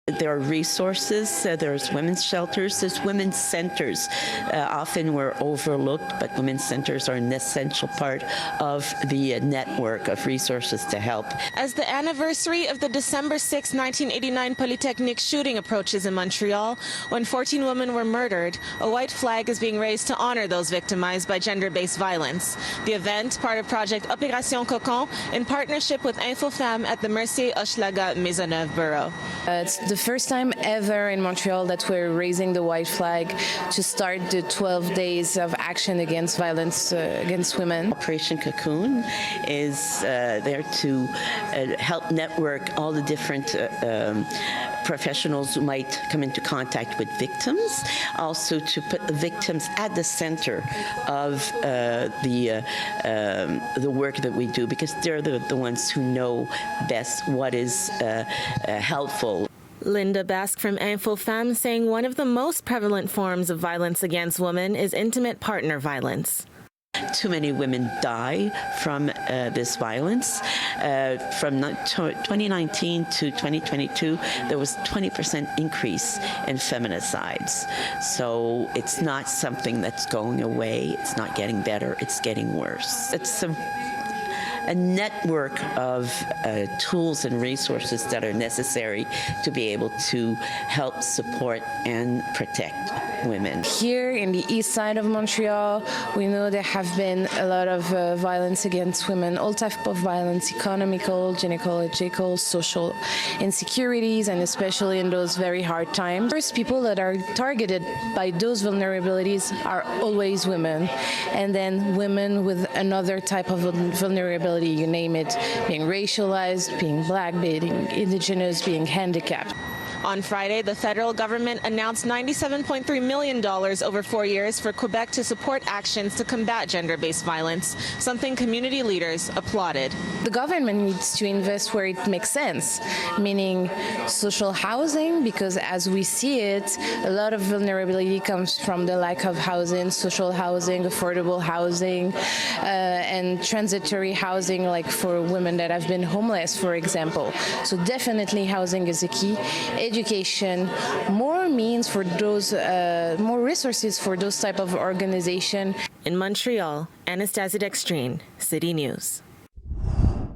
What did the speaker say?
There are resources, there's women's shelters, there's women's centers. Often we're overlooked, but women's centers are an essential part of the network of resources to help. As the anniversary of the December 6, 1989 Polytechnique shooting approaches in Montreal, when 14 women were murdered, a white flag is being raised to honor those victimized by gender-based violence. The event, part of Project Opération Cocoon, in partnership with Info-Femmes at the Mercier-Hochelaga-Maisonneuve Borough. It's the first time ever in Montreal that we're raising the white flag to start the 12 days of action against violence against women. Operation Cocoon is there to help network all the different professionals who might come into contact with victims, also to put the victims at the center of the work that we do, because they're the ones who know best what is helpful. Linda Basque from Info-Femmes saying one of the most prevalent forms of violence against women is intimate partner violence. Too many women die from this violence. From 2019 to 2022, there was 20% increase in feminicides. So it's not something that's going away. It's not getting better. It's getting worse. It's a network of tools and resources that are necessary to be able to help support and protect women. Here in the east side of Montreal, we know there have been a lot of violence against women, all types of violence, economical, gynecological, social insecurities, and especially in those very hard times. First, people that are targeted by those vulnerabilities are always women, and then women with another type of vulnerability, you name it, being racialized, being black, being indigenous, being handicapped. On Friday, the federal government announced $97.3 million over 4 years for Quebec to support actions to combat gender-based violence, something community leaders applauded. The government needs to invest where it makes sense, meaning social housing, because as we see it, a lot of vulnerability comes from the lack of housing, social housing, affordable housing, and transitory housing, like for women that have been homeless, for example. So definitely housing is a key. Education, more means for those, more resources for those type of organization. In Montreal, Anastasia Dextrene, City News.